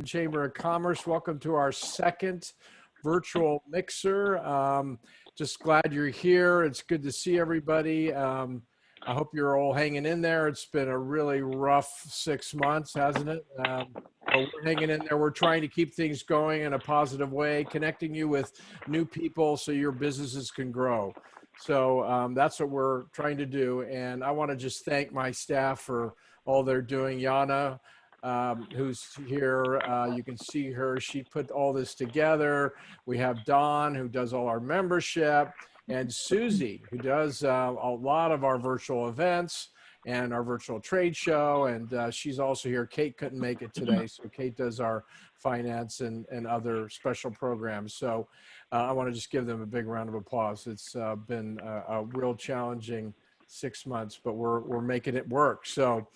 Chamber of Commerce. Welcome to our second virtual mixer. Just glad you're here. It's good to see everybody. I hope you're all hanging in there. It's been a really rough 6 months, hasn't it? But we're hanging in there. We're trying to keep things going in a positive way, connecting you with new people so your businesses can grow. So that's what we're trying to do. And I want to just thank my staff for all they're doing. Yana, who's here, you can see her. She put all this together. We have Dawn, who does all our membership, and Susie, who does a lot of our virtual events and our virtual trade show. And she's also here. Kate couldn't make it today, so Kate does our finance and other special programs. So I want to just give them a big round of applause. It's been a real challenging 6 months, but we're making it work. So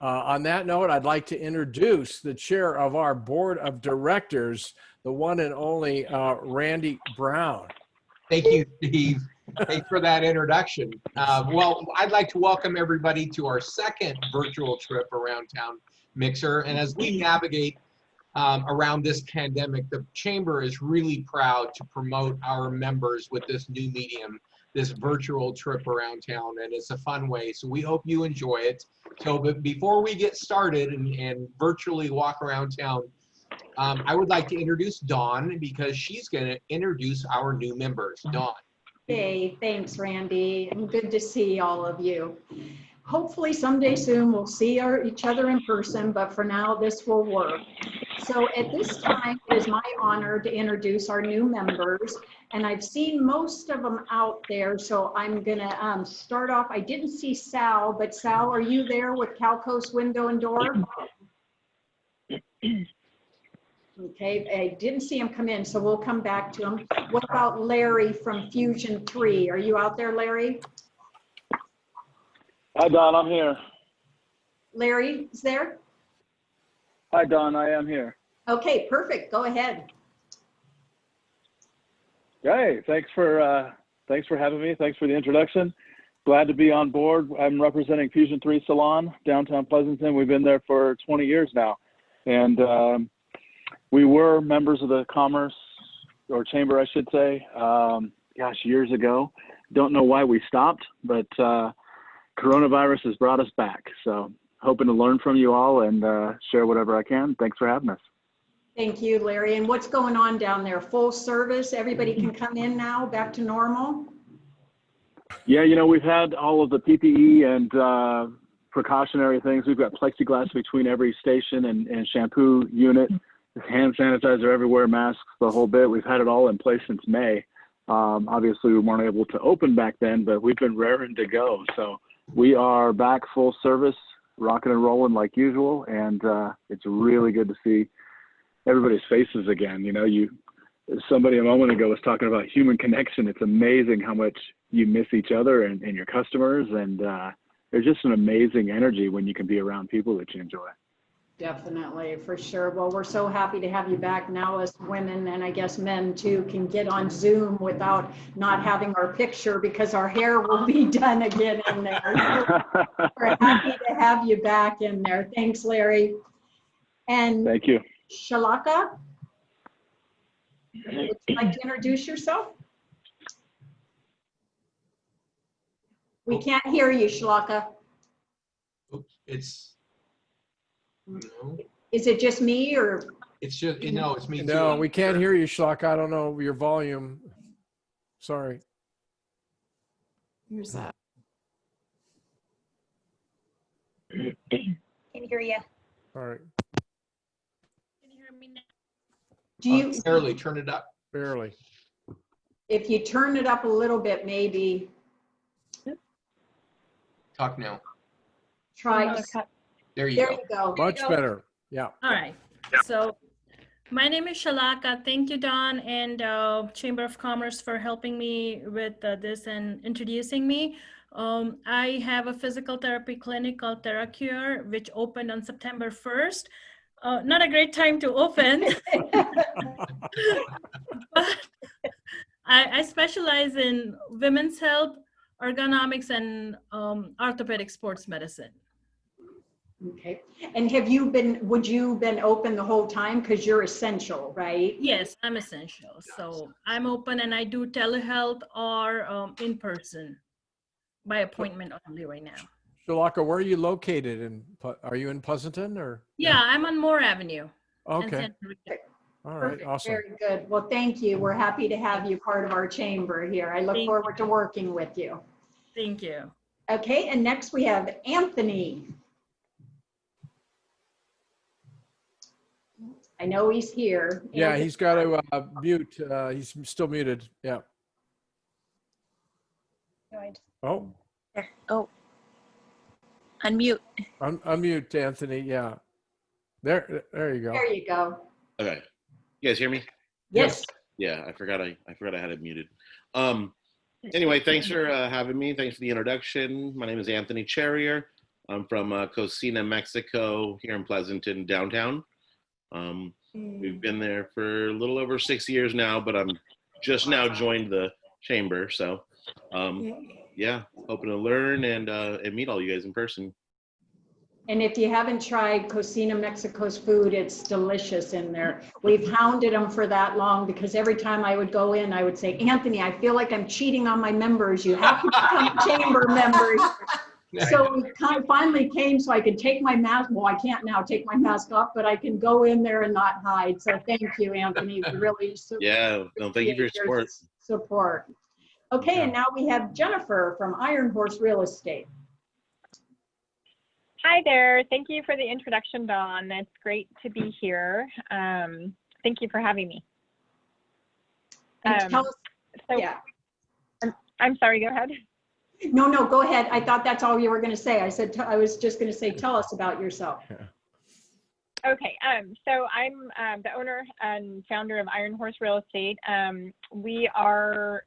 on that note, I'd like to introduce the chair of our board of directors, the one and only Randy Brown. Thank you, Steve. Thanks for that introduction. Well, I'd like to welcome everybody to our second virtual trip around town mixer. And as we navigate around this pandemic, the Chamber is really proud to promote our members with this new medium, this virtual trip around town, and it's a fun way. So we hope you enjoy it. So but before we get started and virtually walk around town, I would like to introduce Dawn because she's going to introduce our new members. Dawn. Hey, thanks, Randy, and good to see all of you. Hopefully someday soon we'll see each other in person, but for now this will work. So at this time, it is my honor to introduce our new members, and I've seen most of them out there, so I'm gonna start off. I didn't see Sal, but Sal, are you there with Calcoast Window and Door? Okay, I didn't see him come in, so we'll come back to him. What about Larry from Fusion 3? Are you out there, Larry? Hi, Don, I'm here. Larry is there? Hi, Don, I am here. Okay, perfect. Go ahead. Hey, thanks for having me. Thanks for the introduction. Glad to be on board. I'm representing Fusion 3 Salon, downtown Pleasanton. We've been there for 20 years now. And we were members of the Commerce, or Chamber, I should say, gosh, years ago. Don't know why we stopped, but coronavirus has brought us back. So hoping to learn from you all and share whatever I can. Thanks for having us. Thank you, Larry. And what's going on down there? Full service? Everybody can come in now, back to normal? Yeah, you know, we've had all of the PPE and precautionary things. We've got plexiglass between every station and shampoo unit, hand sanitizer everywhere, masks, the whole bit. We've had it all in place since May. Obviously, we weren't able to open back then, but we've been raring to go. So we are back full service, rocking and rolling like usual, and it's really good to see everybody's faces again. You know, somebody a moment ago was talking about human connection. It's amazing how much you miss each other and your customers, and there's just an amazing energy when you can be around people that you enjoy. Definitely, for sure. Well, we're so happy to have you back now. As women, and I guess men too, can get on Zoom without not having our picture because our hair will be done again in there. So we're happy to have you back in there. Thanks, Larry. And thank you. Shalaka, would you like to introduce yourself? We can't hear you, Shalaka. Oops, it's, no. Is it just me or? It's just, no, it's me too. No, we can't hear you, Schlock. I don't know your volume. Sorry. Here's that. Can hear you. All right. Can you hear me now? Do you? Barely, turn it up. Barely. If you turn it up a little bit, maybe. Talk now. Try. There you There go. you go. Much better. Yeah. All right. So my name is Shalaka. Thank you, Don and Chamber of Commerce for helping me with this and introducing me. I have a physical therapy clinic called TheraCure, which opened on September 1st. Not a great time to open, but I specialize in women's health, ergonomics, and orthopedic sports medicine. Okay. And would you been open the whole time? Because you're essential, right? Yes, I'm essential. So I'm open and I do telehealth or in person by appointment only right now. Shalaka, where are you located? Are you in Pleasanton or? Yeah, I'm on Moore Avenue. in Okay. Santa Rita. All right. Perfect. Awesome. Very good. Well, thank you. We're happy to have you part of our chamber here. I look Thank forward to working with you. Thank you. Okay, and next we have Anthony. I know he's here. Yeah, Anthony. he's got to mute. He's still muted. Yeah. Oh, There. Oh, unmute. unmute, Anthony. Yeah. There you go. There you go. Okay. You guys hear me? Yes. Yeah, I forgot I had it muted. Anyway, thanks for having me. Thanks for the introduction. My name is Anthony Charrier. I'm from Cocina, Mexico, here in Pleasanton, downtown. We've been there for a little over 6 years now, but I'm just now joined the chamber. So, yeah, hoping to learn and meet all you guys in person. And if you haven't tried Cocina Mexico's food, it's delicious in there. We've hounded them for that long because every time I would go in, I would say, Anthony, I feel like I'm cheating on my members. You have to become chamber members. So we finally came so I could take my mask. Well, I can't now take my mask off, but I can go in there and not hide. So thank you, Anthony. We really Yeah, no, thank you for your support. Okay, Yeah. and now we have Jennifer from Iron Horse Real Estate. Hi there. Thank you for the introduction, Dawn. It's great to be here. Thank you for having me. And tell us, So, yeah. I'm sorry, go ahead. No, go ahead. I thought that's all you were going to say. I said, I was just going to say, tell us about yourself. Okay, so I'm the owner and founder of Iron Horse Real Estate. We are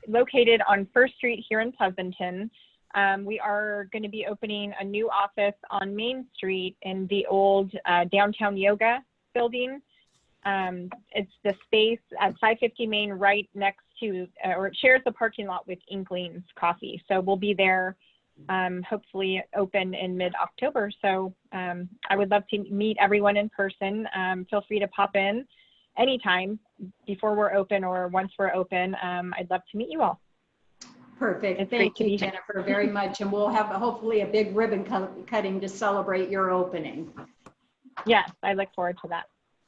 located on First Street here in Pleasanton. We are going to be opening a new office on Main Street in the old downtown yoga building. It's the space at 550 Main right next to, or it shares the parking lot with Inklings Coffee. So we'll be there, hopefully open in mid-October. So I would love to meet everyone in person. Feel free to pop in anytime before we're open or once we're open. I'd love to meet you all. Perfect. It's Thank great to you, be here. Jennifer, very much. And we'll have hopefully a big ribbon cutting to celebrate your opening. Yes, I look forward to that.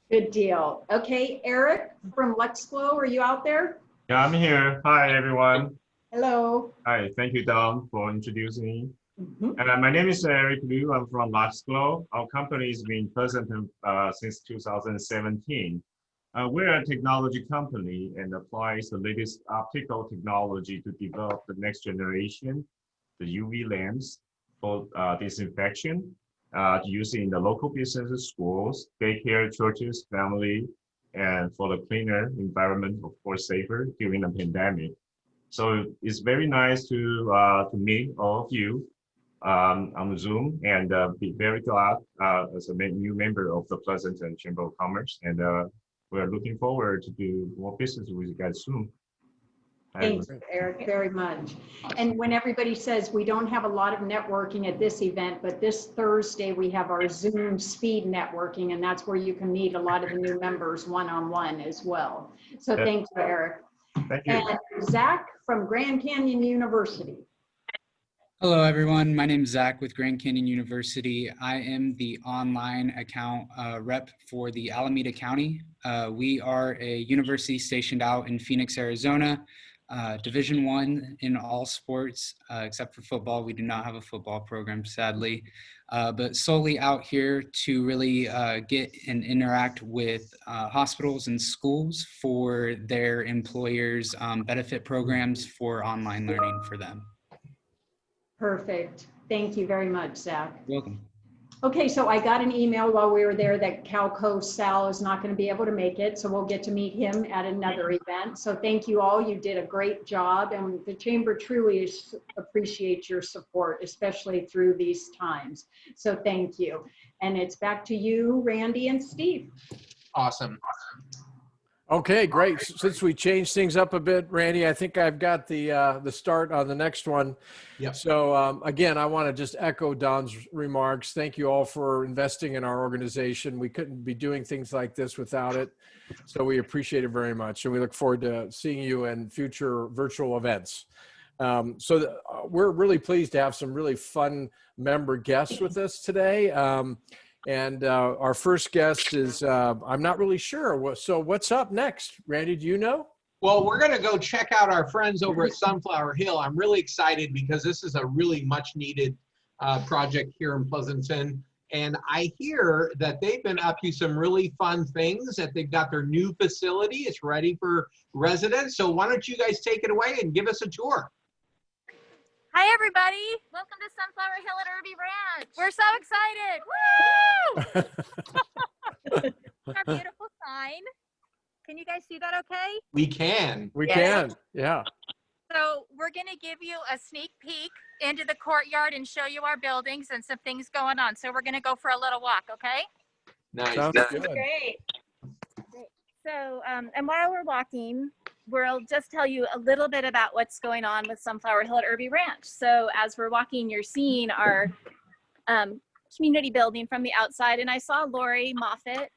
Good deal. Okay, Eric from LexFlow, are you out there? Yeah, I'm here. Hi, everyone. Hello. Hi, thank you, Dom, for introducing me. Mhm. My name is Eric Liu. I'm from LexFlow. Our company has been present since 2017. We're a technology company and applies the latest optical technology to develop the next generation, the UV lamps for disinfection, used in the local businesses, schools, daycare, churches, family, and for the cleaner environment, of course, safer during the pandemic. So it's very nice to meet all of you on Zoom and be very glad as a new member of the Pleasanton Chamber of Commerce. And we're looking forward to do more business with you guys soon. Thanks, Eric, very much. And when everybody says we don't have a lot of networking at this event, but this Thursday we have our Zoom speed networking, and that's where you can meet a lot of the new members one-on-one as well. So thank you, Eric. Thank you. And Zach from Grand Canyon University. Hello, everyone. My name is Zach with Grand Canyon University. I am the online account rep for the Alameda County. We are a university stationed out in Phoenix, Arizona, Division I in all sports, except for football. We do not have a football program, sadly, but solely out here to really get and interact with hospitals and schools for their employers' benefit programs for online learning for them. Perfect. Thank you very much, Zach. You're welcome. Okay, so I got an email while we were there that Calco Sal is not going to be able to make it, so we'll get to meet him at another event. So thank you all. You did a great job, and the Chamber truly appreciates your support, especially through these times. So thank you. And it's back to you, Randy and Steve. Awesome. Okay, great. Since we changed things up a bit, Randy, I think I've got the start on the next one. Yep. So again, I want to just echo Don's remarks. Thank you all for investing in our organization. We couldn't be doing things like this without it. So we appreciate it very much. And we look forward to seeing you in future virtual events. We're really pleased to have some really fun member guests with us today. And our first guest is, I'm not really sure. So what's up next? Randy, do you know? Well, we're going to go check out our friends over at Sunflower Hill. I'm really excited because this is a really much needed project here in Pleasanton. And I hear that they've been up to some really fun things, that they've got their new facility. It's ready for residents. So why don't you guys take it away and give us a tour? Hi, everybody. Welcome to Sunflower Hill at Irby Ranch. We're so excited. Woo! Our beautiful sign. Can you guys see that okay? We can. We can, yeah. So we're going to give you a sneak peek into the courtyard and show you our buildings and some things going on. So we're going to go for a little walk, okay? Nice. Sounds good. Great. So, and while we're walking, we'll just tell you a little bit about what's going on with Sunflower Hill at Irby Ranch. So as we're walking, you're seeing our community building from the outside. And I saw Lori Moffitt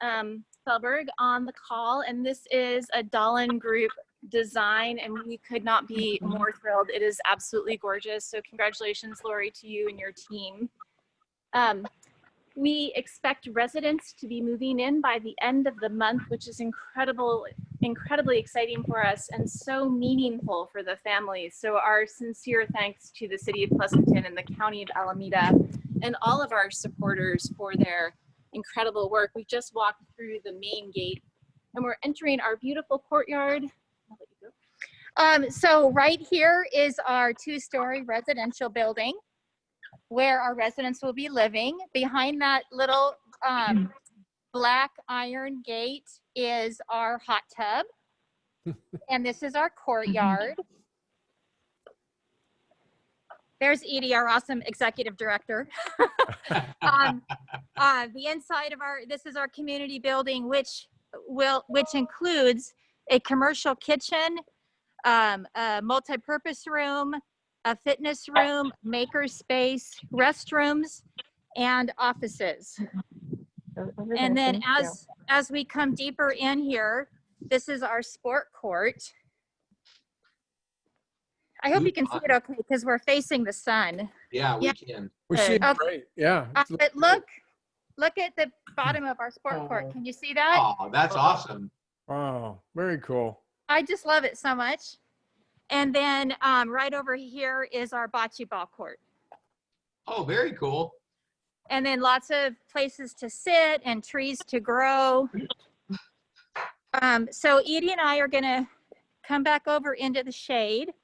Felberg on the call, and this is a Dahlin Group design, and we could not be more thrilled. It is absolutely gorgeous. So congratulations, Lori, to you and your team. We expect residents to be moving in by the end of the month, which is incredibly exciting for us and so meaningful for the families. So our sincere thanks to the City of Pleasanton and the County of Alameda and all of our supporters for their incredible work. We just walked through the main gate and we're entering our beautiful courtyard. I'll let you go. So right here is our two-story residential building where our residents will be living. Behind that little black iron gate is our hot tub. And this is our courtyard. There's Edie, our awesome executive director. The inside of this is our community building, which includes a commercial kitchen, a multi-purpose room, a fitness room, maker space, restrooms, and offices. And then as we come deeper in here, this is our sport court. I hope you can see it okay because we're facing the sun. Yeah, we can. We see it great, yeah. But look at the bottom of our sport court. Can you see that? Oh, that's awesome. Oh, very cool. I just love it so much. And then right over here is our bocce ball court. Oh, very cool. And then lots of places to sit and trees to grow. So Edie and I are gonna come back over into the shade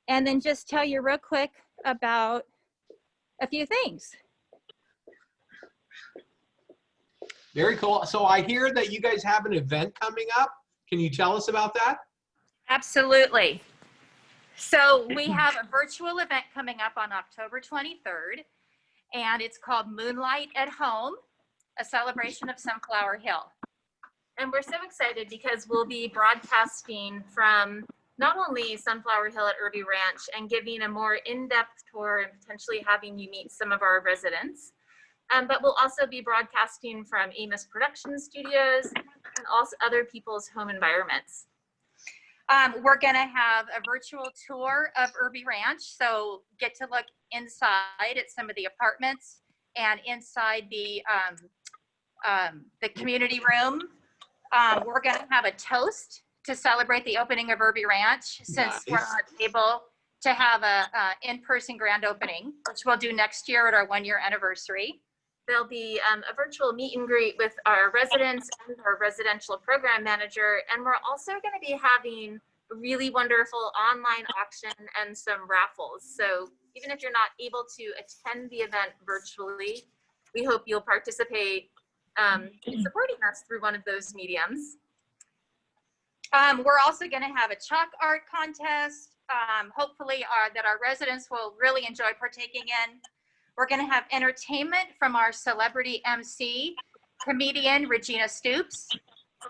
and then just tell you real quick about a few things. Very cool. So I hear that you guys have an event coming up. Can you tell us about that? Absolutely. So we have a virtual event coming up on October 23rd, and it's called Moonlight at Home, a celebration of Sunflower Hill. And we're so excited because we'll be broadcasting from not only Sunflower Hill at Irby Ranch and giving a more in-depth tour and potentially having you meet some of our residents, but we'll also be broadcasting from Amos Production Studios and also other people's home environments. We're going to have a virtual tour of Irby Ranch, so get to look inside at some of the apartments and inside the community room. We're going to have a toast to celebrate the opening of Irby Ranch, since we're not able to have a in-person grand opening, which we'll do next year at our 1-year anniversary. There'll be a virtual meet and greet with our residents and our residential program manager. And we're also going to be having a really wonderful online auction and some raffles. So even if you're not able to attend the event virtually, we hope you'll participate in supporting us through one of those mediums. We're also going to have a chalk art contest, hopefully that our residents will really enjoy partaking in. We're going to have entertainment from our celebrity MC, comedian Regina Stoops.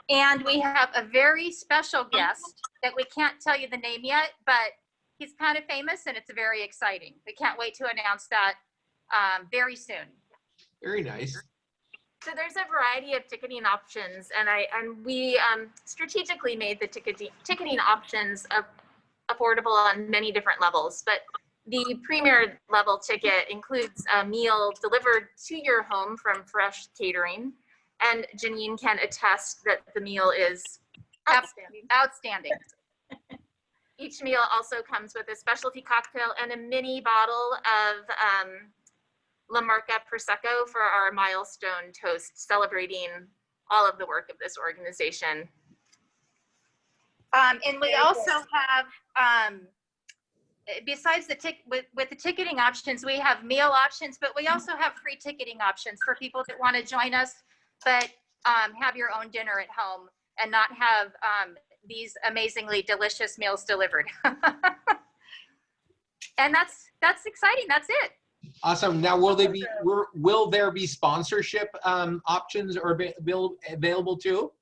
And we have a very special guest that we can't tell you the name yet, but he's kind of famous and it's very exciting. We can't wait to announce that very soon. Very nice. So there's a variety of ticketing options, and we strategically made the ticketing options affordable on many different levels. But the premier level ticket includes a meal delivered to your home from Fresh Catering, and Janeen can attest that the meal is outstanding. Each meal also comes with a specialty cocktail and a mini bottle of La Marca Prosecco for our milestone toast, celebrating all of the work of this organization. And we also have, besides with the ticketing options, we have meal options, but we also have free ticketing options for people that want to join us, but have your own dinner at home and not have these amazingly delicious meals delivered. And that's exciting. That's it. Awesome. Now, will there be sponsorship options or available too?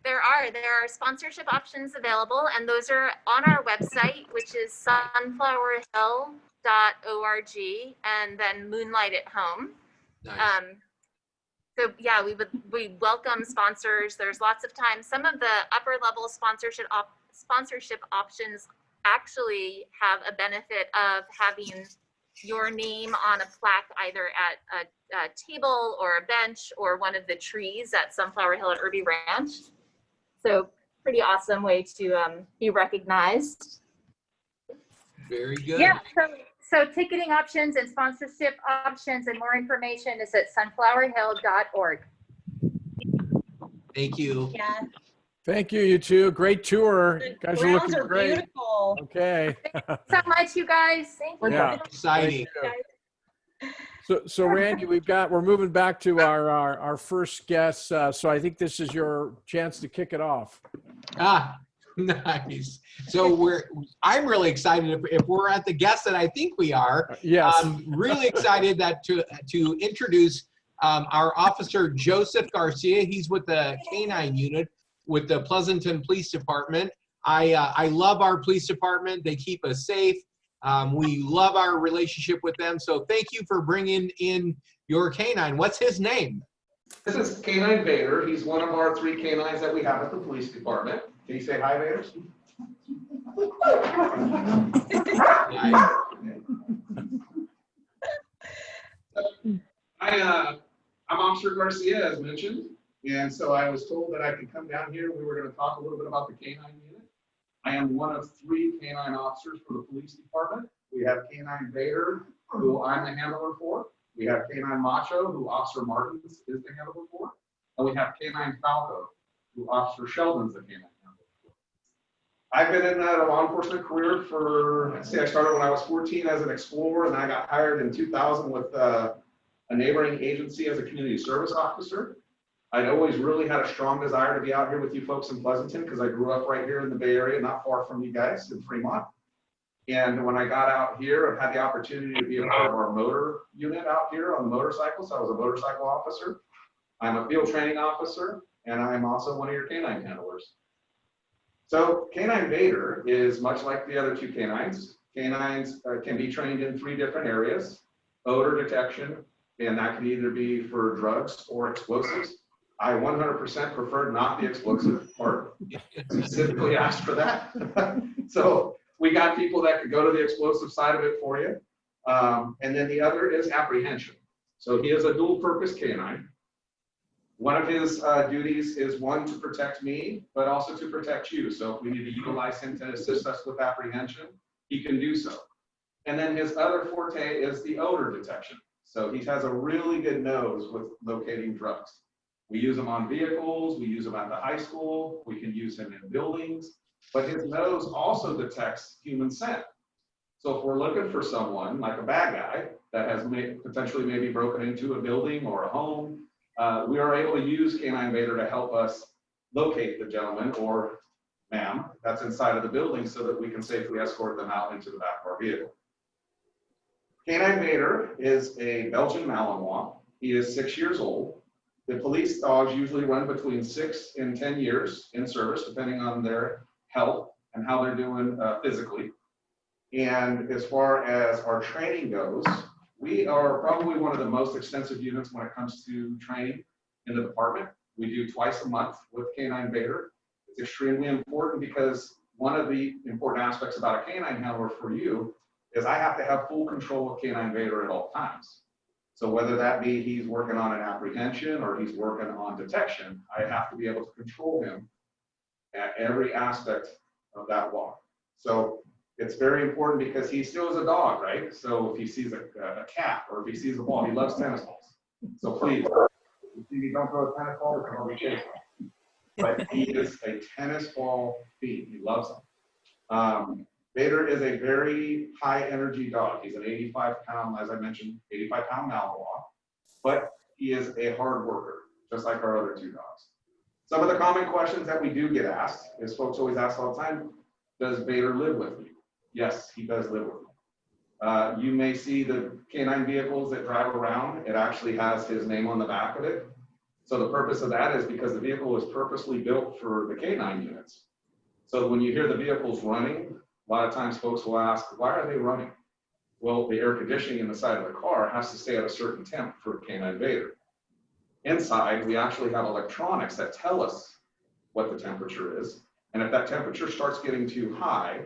There are sponsorship options available, and those are on our website, which is sunflowerhill.org, and then Moonlight at Home. Nice. So yeah, we welcome sponsors. There's lots of times. Some of the upper level sponsorship options actually have a benefit of having your name on a plaque either at a table or a bench or one of the trees at Sunflower Hill at Irby Ranch. So pretty awesome way to be recognized. Very good. Yeah, so ticketing options and sponsorship options and more information is at sunflowerhill.org. Thank you. Yeah. Thank you, you two. Great tour. You guys are looking great. Beautiful. Okay. Thanks so much, you guys. Thank you. Yeah. Exciting. So Randy, we're moving back to our first guest. So I think this is your chance to kick it off. Nice. So I'm really excited if we're at the guest that I think we are. Yes. I'm really excited that to introduce our officer Joseph Garcia. He's with the K-9 unit with the Pleasanton Police Department. I love our police department. They keep us safe. We love our relationship with them. So thank you for bringing in your K-9. What's his name? This is K-9 Vader. He's one of our 3 K-9s that we have at the police department. Can you say hi, Vader? I'm Officer Garcia, as mentioned, and so I was told that I could come down here. We were going to talk a little bit about the K-9 unit. I am one of 3 K-9 officers for the police department. We have K-9 Vader, who I'm the handler for. We have K-9 Macho, who Officer Martins is the handler for. And we have K-9 Falco, who Officer Sheldon's the K-9 handler for. I've been in a law enforcement career for, I started when I was 14 as an explorer, and I got hired in 2000 with a neighboring agency as a community service officer. I'd always really had a strong desire to be out here with you folks in Pleasanton because I grew up right here in the Bay Area, not far from you guys in Fremont. And when I got out here, I've had the opportunity to be a part of our motor unit out here on the motorcycles. I was a motorcycle officer. I'm a field training officer, and I'm also one of your K-9 handlers. So K-9 Vader is much like the other 2 K-9s. K-9s can be trained in 3 different areas: odor detection, and that can either be for drugs or explosives. I 100% prefer not the explosive part. Specifically asked for that. So we got people that could go to the explosive side of it for you. And then the other is apprehension. So he is a dual purpose K-9. One of his duties is one to protect me, but also to protect you. So if we need to utilize him to assist us with apprehension, he can do so. And then his other forte is the odor detection. So he has a really good nose with locating drugs. We use him on vehicles, we use him at the high school, we can use him in buildings, but his nose also detects human scent. So if we're looking for someone like a bad guy that has potentially maybe broken into a building or a home, we are able to use K-9 Vader to help us locate the gentleman or ma'am that's inside of the building so that we can safely escort them out into the back of our vehicle. K-9 Vader is a Belgian Malinois. He is 6 years old. The police dogs usually run between 6 and 10 years in service, depending on their health and how they're doing physically. And as far as our training goes, we are probably one of the most extensive units when it comes to training in the department. We do twice a month with Canine Vader. It's extremely important because one of the important aspects about a canine handler for you is I have to have full control of Canine Vader at all times. So whether that be he's working on an apprehension or he's working on detection, I have to be able to control him at every aspect of that walk. So it's very important because he still is a dog, right? So if he sees a cat or if he sees a ball, he loves tennis balls. So please, if you see me don't throw a tennis ball, it's going to be chasing. But he is a tennis ball fiend. He loves them. Vader is a very high energy dog. He's an 85-pound, as I mentioned, 85-pound Malinois, but he is a hard worker, just like our other two dogs. Some of the common questions that we do get asked is folks always ask all the time, does Vader live with me? Yes, he does live with me. You may see the canine vehicles that drive around. It actually has his name on the back of it. So the purpose of that is because the vehicle was purposely built for the canine units. So when you hear the vehicles running, a lot of times folks will ask, why are they running? Well, the air conditioning in the side of the car has to stay at a certain temp for Canine Vader. Inside, we actually have electronics that tell us what the temperature is. And if that temperature starts getting too high,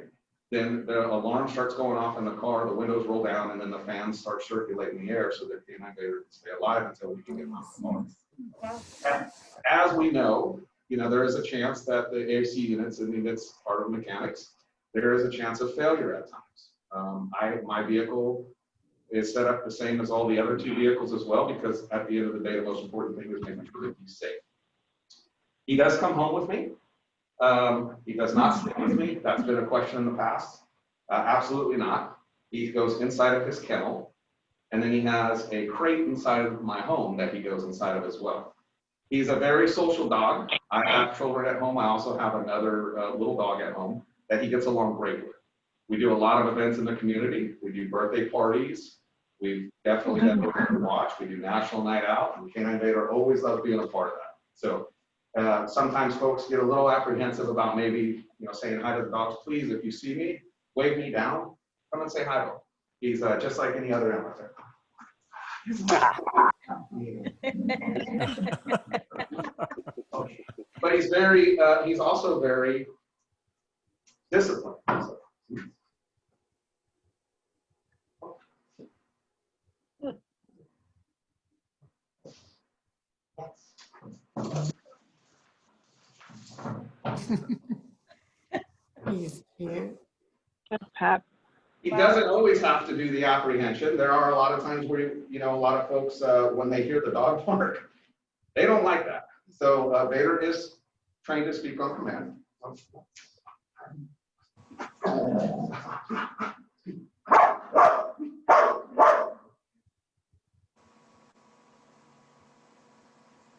then the alarm starts going off in the car, the windows roll down, and then the fans start circulating the air so that Canine Vader can stay alive until we can get him out of the car. As we know, there is a chance that the AC units, I mean, it's part of mechanics, there is a chance of failure at times. My vehicle is set up the same as all the other two vehicles as well, because at the end of the day, the most important thing is making sure that he's safe. He does come home with me. He does not stay with me. That's been a question in the past. Absolutely not. He goes inside of his kennel, and then he has a crate inside of my home that he goes inside of as well. He's a very social dog. I have children at home. I also have another little dog at home that he gets along great with. We do a lot of events in the community. We do birthday parties. We've definitely done to watch. We do National Night Out, and Canine Vader always loves being a part of that. So sometimes folks get a little apprehensive about maybe saying hi to the dogs. Please, if you see me, wave me down. Come and say hi to him. He's just like any other amateur. But he's also very disciplined. He's cute. He doesn't always have to do the apprehension. There are a lot of times where, a lot of folks, when they hear the dog bark, they don't like that. So Vader is trained to speak on command.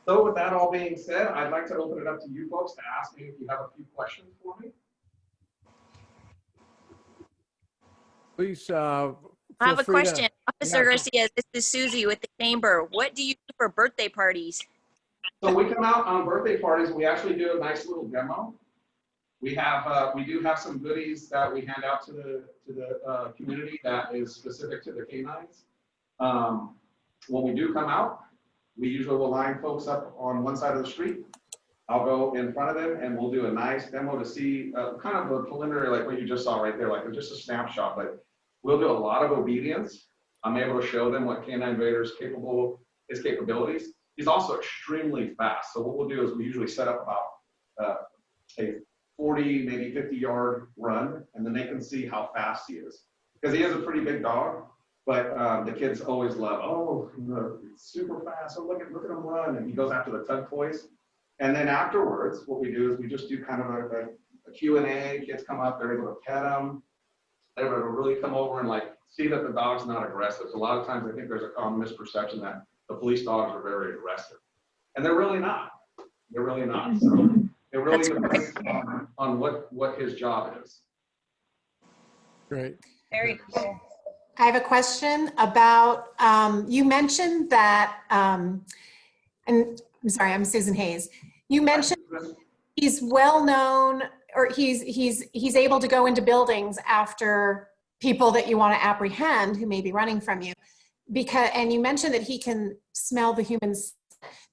So with that all being said, I'd like to open it up to you folks to ask me if you have a few questions for me. Please. I have a question. Officer Garcia, this is Susie with the chamber. What do you do for birthday parties? So we come out on birthday parties. We actually do a nice little demo. We do have some goodies that we hand out to the community that is specific to the canines. When we do come out, we usually will line folks up on one side of the street. I'll go in front of them and we'll do a nice demo to see kind of a preliminary, like what you just saw right there, like just a snapshot, but we'll do a lot of obedience. I'm able to show them what Canine Vader's his capabilities. He's also extremely fast. So what we'll do is we usually set up about a 40, maybe 50-yard run, and then they can see how fast he is. Because he is a pretty big dog, but the kids always love, super fast. Oh, look at him run. And he goes after the tug toys. And then afterwards, what we do is we just do kind of a Q&A. Kids come up, they're able to pet them. They're able to really come over and see that the dog's not aggressive. So a lot of times I think there's a common misperception that the police dogs are very aggressive. And they're really not. They're really not. So it really depends on what his job is. Great. Very cool. I have a question about, you mentioned that, and I'm sorry, I'm Susan Hayes. You mentioned he's well known, or he's able to go into buildings after people that you want to apprehend who may be running from you. And you mentioned that he can smell the humans.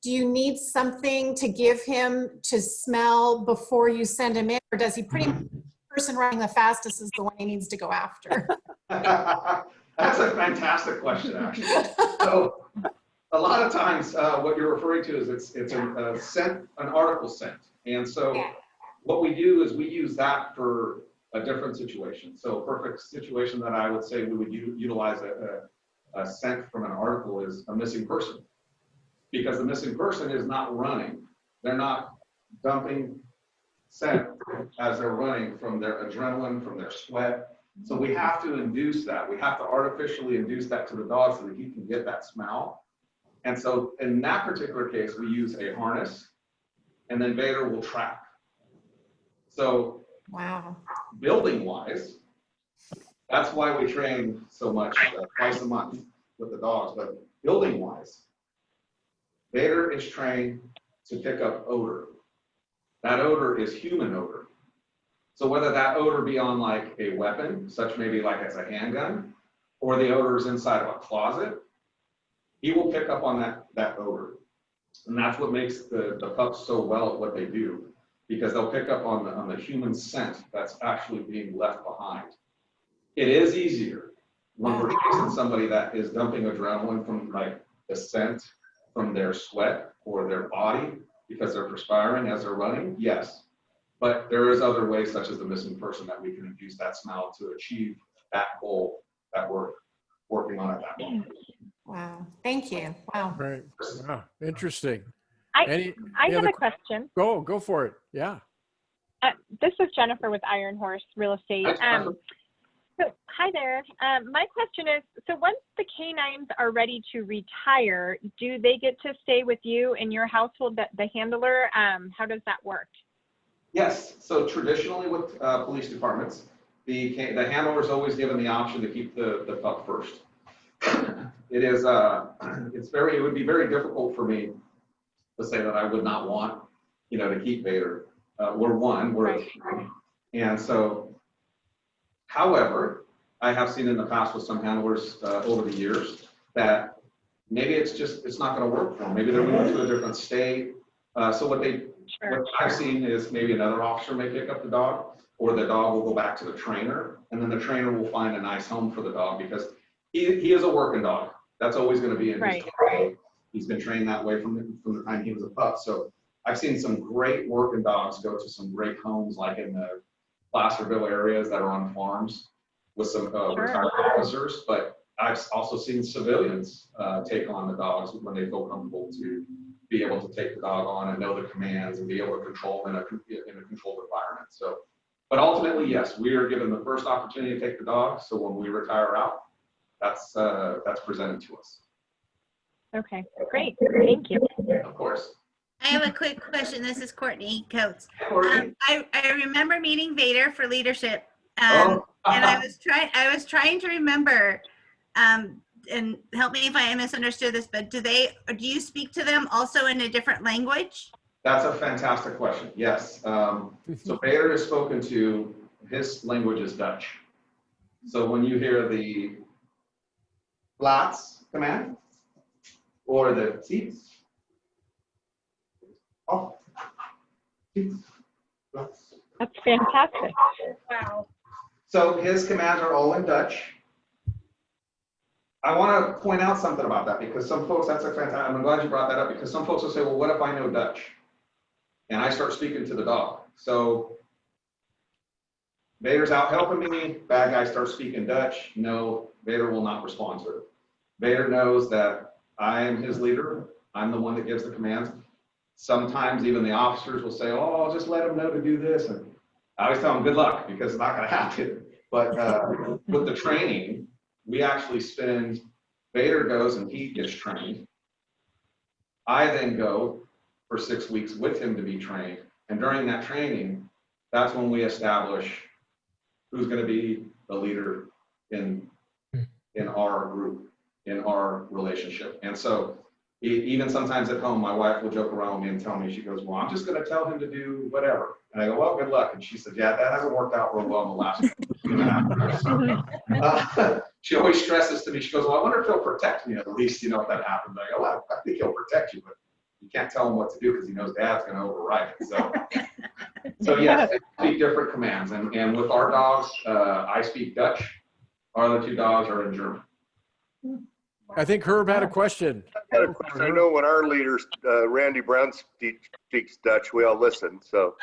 Do you need something to give him to smell before you send him in, or does he pretty much, the person running the fastest is the one he needs to go after? That's a fantastic question, actually. So a lot of times what you're referring to is it's a scent, an article scent. And so what we do is we use that for a different situation. So a perfect situation that I would say we would utilize a scent from an article is a missing person. Because the missing person is not running. They're not dumping scent as they're running from their adrenaline, from their sweat. So we have to induce that. We have to artificially induce that to the dog so that he can get that smell. And so in that particular case, we use a harness, and then Vader will track. So wow. Building wise, that's why we train so much twice a month with the dogs. But building wise, Vader is trained to pick up odor. That odor is human odor. So whether that odor be on like a weapon, such maybe like it's a handgun, or the odor is inside of a closet, he will pick up on that odor. And that's what makes the pups so well at what they do, because they'll pick up on the human scent that's actually being left behind. It is easier when we're chasing somebody that is dumping adrenaline from like the scent from their sweat or their body because they're perspiring as they're running, yes. But there is other ways, such as the missing person, that we can induce that smell to achieve that goal that we're working on at that moment. Wow, thank you. Wow. Right. Wow. Interesting. I have a question. Go for it. Yeah. This is Jennifer with Iron Horse Real Estate. So, hi there. My question is, so once the canines are ready to retire, do they get to stay with you in your household, the handler? How does that work? Yes. So traditionally with police departments, the handler is always given the option to keep the pup first. It is it would be very difficult for me to say that I would not want, to keep Vader. We're right. And so, however, I have seen in the past with some handlers over the years that maybe it's not going to work for them. Maybe they're moving to a different state. So what I've seen is maybe another officer may pick up the dog, or the dog will go back to the trainer, and then the trainer will find a nice home for the dog, because he is a working dog. That's always going to be in his dog. He's been trained that way from the time he was a pup. So I've seen some great working dogs go to some great homes, like in the Placerville areas that are on farms with some retired officers. But I've also seen civilians take on the dogs when they feel comfortable to be able to take the dog on and know the commands and be able to control in a controlled environment. So, but ultimately, yes, we are given the first opportunity to take the dog. So when we retire out, that's presented to us. Okay, great. Thank you. Of course. I have a quick question. This is Courtney Coates. I remember meeting Vader for leadership, and I was trying to remember, and help me if I misunderstood this, but do you speak to them also in a different language? That's a fantastic question. Yes. So Vader is spoken to, his language is Dutch. So when you hear the flats command or the seats, that's fantastic. Wow. So his commands are all in Dutch. I want to point out something about that, because some folks, I'm glad you brought that up, because some folks will say, well, what if I know Dutch? And I start speaking to the dog. So Vader's out helping me, bad guy starts speaking Dutch. No, Vader will not respond to it. Vader knows that I am his leader. I'm the one that gives the commands. Sometimes even the officers will say, oh, I'll just let him know to do this. And I always tell them good luck, because it's not going to happen. But with the training, we actually Vader goes and he gets trained. I then go for 6 weeks with him to be trained. And during that training, that's when we establish who's going to be the leader in our group, in our relationship. And so Even sometimes at home, my wife will joke around with me and tell me, she goes, well, I'm just going to tell him to do whatever. And I go, well, good luck. And she said, yeah, that hasn't worked out real well in the last 2.5 years. She always stresses to me, she goes, well, I wonder if he'll protect me at least, you know, if that happens. I go, well, I think he'll protect you, but you can't tell him what to do because he knows dad's going to override it. So yes, they speak different commands. And with our dogs, I speak Dutch. Our other 2 dogs are in German. I think Herb had a question. I got a question. I know when our leader, Randy Brown, speaks Dutch, we all listen. So,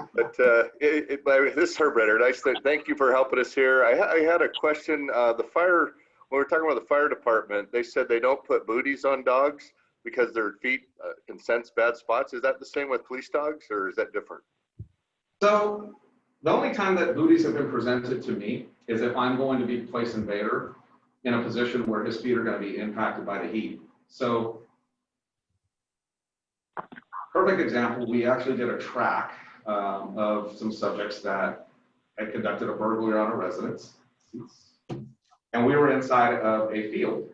but this is Herb Redder. Nice. Thank you for helping us here. I had a question. The fire. When we were talking about the fire department, they said they don't put booties on dogs because their feet can sense bad spots. Is that the same with police dogs, or is that different? So the only time that booties have been presented to me is if I'm going to be placing Vader in a position where his feet are going to be impacted by the heat. So, perfect example, we actually did a track of some subjects that had conducted a burglary on a residence. And we were inside of a field.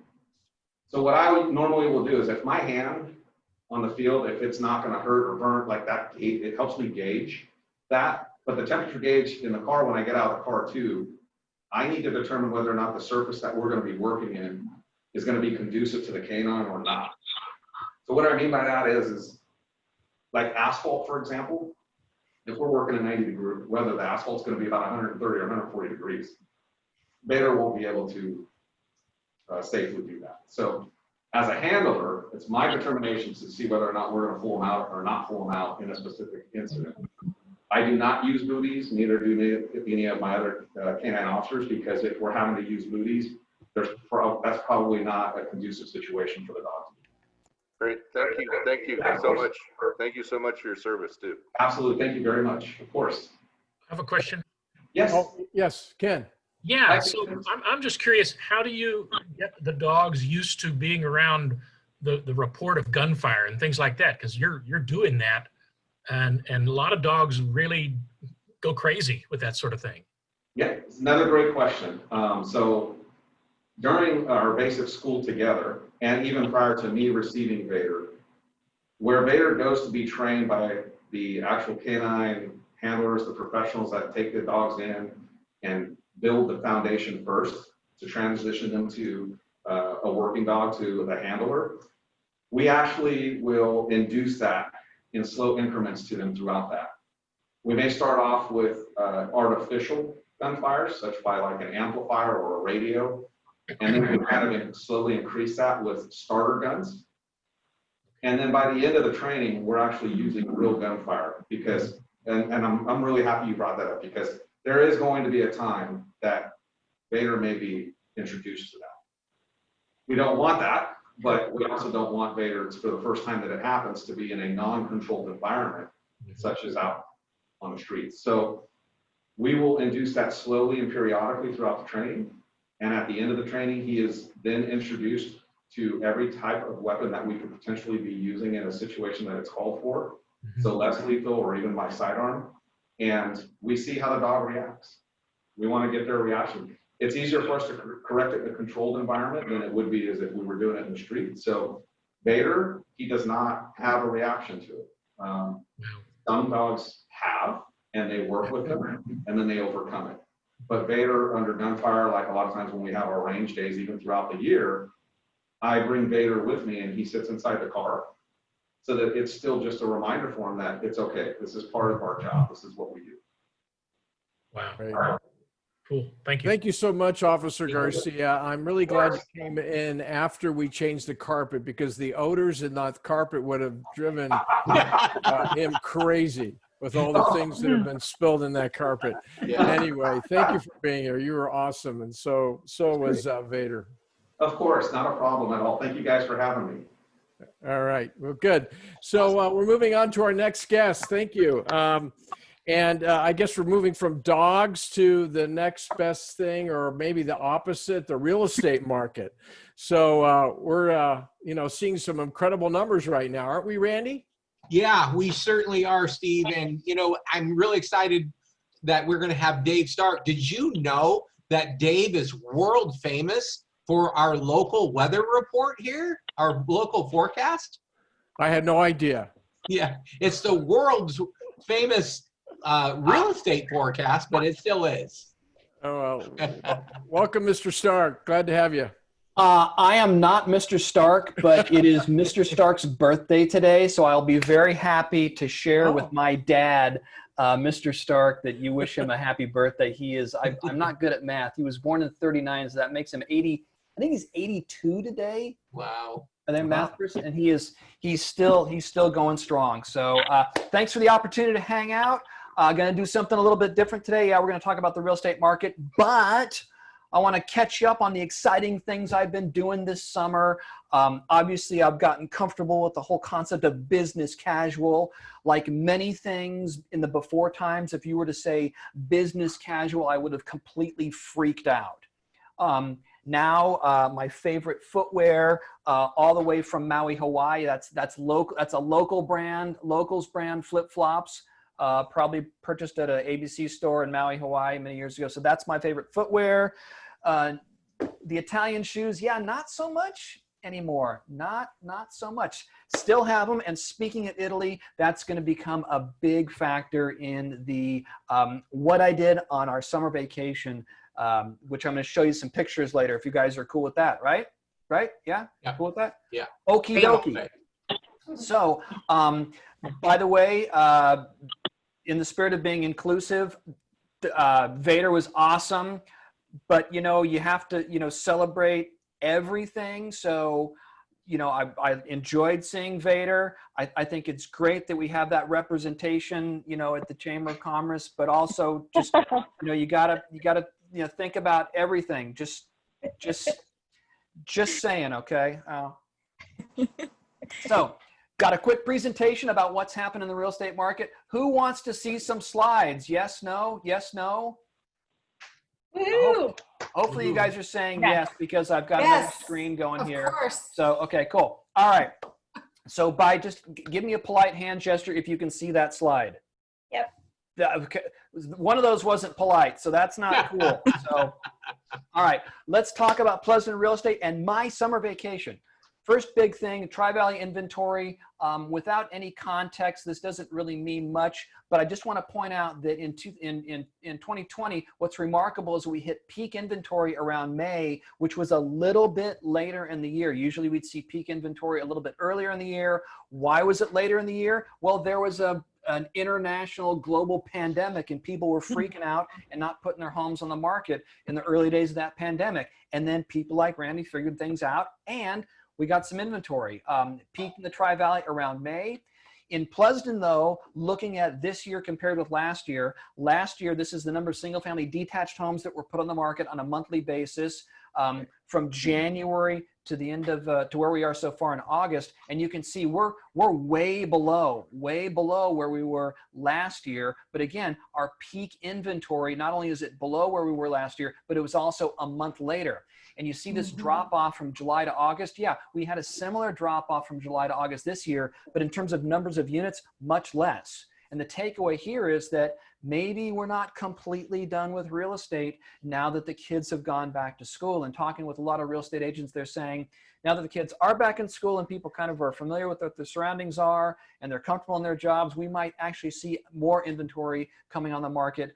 So what I normally will do is if my hand on the field, if it's not going to hurt or burn like that, it helps me gauge that. But the temperature gauge in the car, when I get out of the car too, I need to determine whether or not the surface that we're going to be working in is going to be conducive to the canine or not. So what I mean by that is like asphalt, for example, if we're working in 90-degree weather, the asphalt's going to be about 130 or 140 degrees. Vader won't be able to safely do that. So as a handler, it's my determination to see whether or not we're going to pull them out or not pull them out in a specific incident. I do not use booties, neither do any of my other canine officers, because if we're having to use booties, that's probably not a conducive situation for the dogs. Great, thank you so much. Thank you so much for your service too. Absolutely, thank you very much. Of course. I have a question. Yes. Oh, yes, Ken. Yeah, so I'm just curious, how do you get the dogs used to being around the report of gunfire and things like that? Because you're doing that. And a lot of dogs really go crazy with that sort of thing. Yeah, it's another great question. So during our basic school together, and even prior to me receiving Vader, where Vader goes to be trained by the actual canine handlers, the professionals that take the dogs in and build the foundation first to transition them to a working dog to the handler, we actually will induce that in slow increments to them throughout that. We may start off with artificial gunfire, such by like an amplifier or a radio, and then we kind of slowly increase that with starter guns. And then by the end of the training, we're actually using real gunfire because, and I'm really happy you brought that up, because there is going to be a time that Vader may be introduced to that. We don't want that, but we also don't want Vader, for the first time that it happens, to be in a non-controlled environment, such as out on the streets. So we will induce that slowly and periodically throughout the training. And at the end of the training, he is then introduced to every type of weapon that we could potentially be using in a situation that it's called for. So less lethal or even by sidearm. And we see how the dog reacts. We want to get their reaction. It's easier for us to correct it in a controlled environment than it would be as if we were doing it in the street. So Vader, he does not have a reaction to it. Some dogs have, and they work with them, and then they overcome it. But Vader under gunfire, like a lot of times when we have our range days, even throughout the year, I bring Vader with me and he sits inside the car so that it's still just a reminder for him that it's okay. This is part of our job. This is what we do. Wow. Right. Cool. Thank you. Thank you so much, Officer Garcia. I'm really glad you came in after we changed the carpet, because the odors in that carpet would have driven him crazy with all the things that have been spilled in that carpet. Yeah. Anyway, thank you for being here. You were awesome. And so was Vader. Of course, not a problem at all. Thank you guys for having me. All right. Well, good. So we're moving on to our next guest. Thank you. And I guess we're moving from dogs to the next best thing, or maybe the opposite, the real estate market. So we're, seeing some incredible numbers right now. Aren't we, Randy? Yeah, we certainly are, Steve. And, I'm really excited that we're going to have Dave Stark. Did you know that Dave is world famous for our local weather report here, our local forecast. I had no idea. Yeah, it's the world's famous real estate forecast, but it still is. Oh, well, welcome, Mr. Stark. Glad to have you. I am not Mr. Stark, but it is Mr. Stark's birthday today, so I'll be very happy to share with my dad, Mr. Stark, that you wish him a happy birthday. He is, I'm not good at math. He was born in 39, so that makes him 80. I think he's 82 today. Wow. And then math person, and he's still going strong. So thanks for the opportunity to hang out. Going to do something a little bit different today. Yeah, we're going to talk about the real estate market, but I want to catch you up on the exciting things I've been doing this summer. Obviously, I've gotten comfortable with the whole concept of business casual. Like many things in the before times, if you were to say business casual, I would have completely freaked out. Now, my favorite footwear, all the way from Maui, Hawaii. That's local. That's a local brand, locals brand flip-flops. Probably purchased at an ABC store in Maui, Hawaii many years ago. So that's my favorite footwear. The Italian shoes, yeah, not so much anymore. Not so much. Still have them. And speaking of Italy, that's going to become a big factor in the what I did on our summer vacation, which I'm going to show you some pictures later if you guys are cool with that, right? Right? Yeah? Cool with that? Yeah. Okie dokie. So, by the way, in the spirit of being inclusive, Vader was awesome, but you have to celebrate everything. So I enjoyed seeing Vader. I think it's great that we have that representation at the Chamber of Commerce, but also just you gotta think about everything. Just saying, okay. So got a quick presentation about what's happened in the real estate market. Who wants to see some slides? Yes, no, yes, no. Hopefully you guys are saying yes, because I've got another screen going here. Of course. So, okay, cool. All right. So just give me a polite hand gesture if you can see that slide. Yep. Okay. One of those wasn't polite, so that's not cool. So, all right, let's talk about Pleasanton real estate and my summer vacation. First big thing, Tri-Valley inventory. Without any context, this doesn't really mean much, but I just want to point out that in 2020, what's remarkable is we hit peak inventory around May, which was a little bit later in the year. Usually we'd see peak inventory a little bit earlier in the year. Why was it later in the year? Well, there was an international global pandemic and people were freaking out and not putting their homes on the market in the early days of that pandemic. And then people like Randy figured things out and we got some inventory. Peaked in the Tri-Valley around May. In Pleasanton, though, looking at this year compared with last year, this is the number of single-family detached homes that were put on the market on a monthly basis from January to the end of to where we are so far in August. And you can see we're way below where we were last year. But again, our peak inventory, not only is it below where we were last year, but it was also a month later. And you see this drop off from July to August. Yeah, we had a similar drop off from July to August this year, but in terms of numbers of units, much less. And the takeaway here is that maybe we're not completely done with real estate now that the kids have gone back to school. And talking with a lot of real estate agents, they're saying now that the kids are back in school and people kind of are familiar with what the surroundings are and they're comfortable in their jobs, we might actually see more inventory coming on the market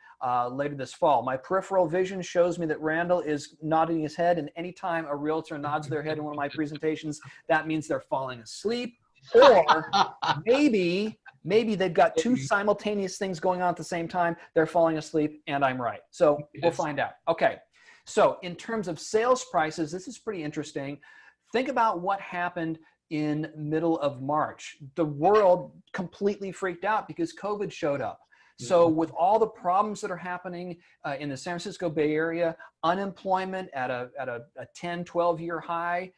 later this fall. My peripheral vision shows me that Randall is nodding his head, and anytime a realtor nods their head in one of my presentations, that means they're falling asleep, or maybe they've got two simultaneous things going on at the same time. They're falling asleep and I'm right. So we'll find out. Okay. So in terms of sales prices, this is pretty interesting. Think about what happened in middle of March. The world completely freaked out because COVID showed up. So with all the problems that are happening in the San Francisco Bay Area, unemployment at a 10, 12-year high,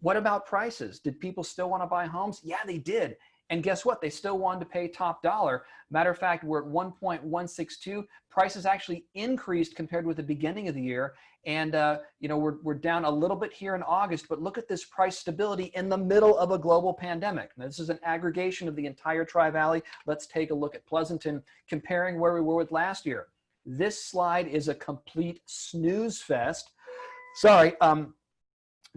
what about prices? Did people still want to buy homes? Yeah, they did. And guess what? They still wanted to pay top dollar. Matter of fact, we're at 1.162. Prices actually increased compared with the beginning of the year. And we're down a little bit here in August, but look at this price stability in the middle of a global pandemic. Now, this is an aggregation of the entire Tri-Valley. Let's take a look at Pleasanton, comparing where we were with last year. This slide is a complete snooze fest. Sorry,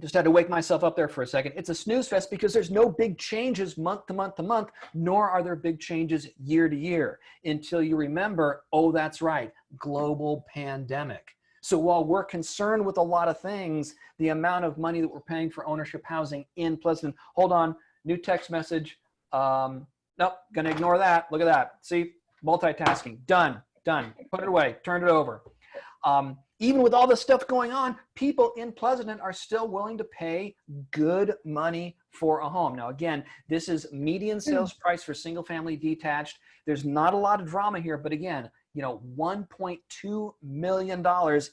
Just had to wake myself up there for a second. It's a snooze fest because there's no big changes month to month to month, nor are there big changes year to year until you remember, oh, that's right, global pandemic. So while we're concerned with a lot of things, the amount of money that we're paying for ownership housing in Pleasanton, hold on, new text message. Nope, gonna ignore that. Look at that. See, multitasking, done, put it away, turn it over. Even with all this stuff going on, people in Pleasanton are still willing to pay good money for a home. Now, again, this is median sales price for single family detached. There's not a lot of drama here, but again, you know, $1.2 million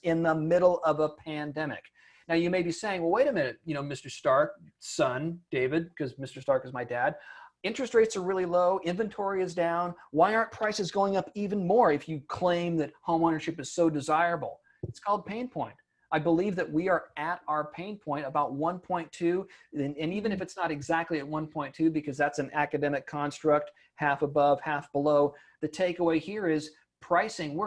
in the middle of a pandemic. Now, you may be saying, well, wait a minute, you know, Mr. Stark, son, David, because Mr. Stark is my dad, interest rates are really low, inventory is down. Why aren't prices going up even more if you claim that homeownership is so desirable? It's called pain point. I believe that we are at our pain point about 1.2, and even if it's not exactly at 1.2, because that's an academic construct, half above, half below, the takeaway here is pricing.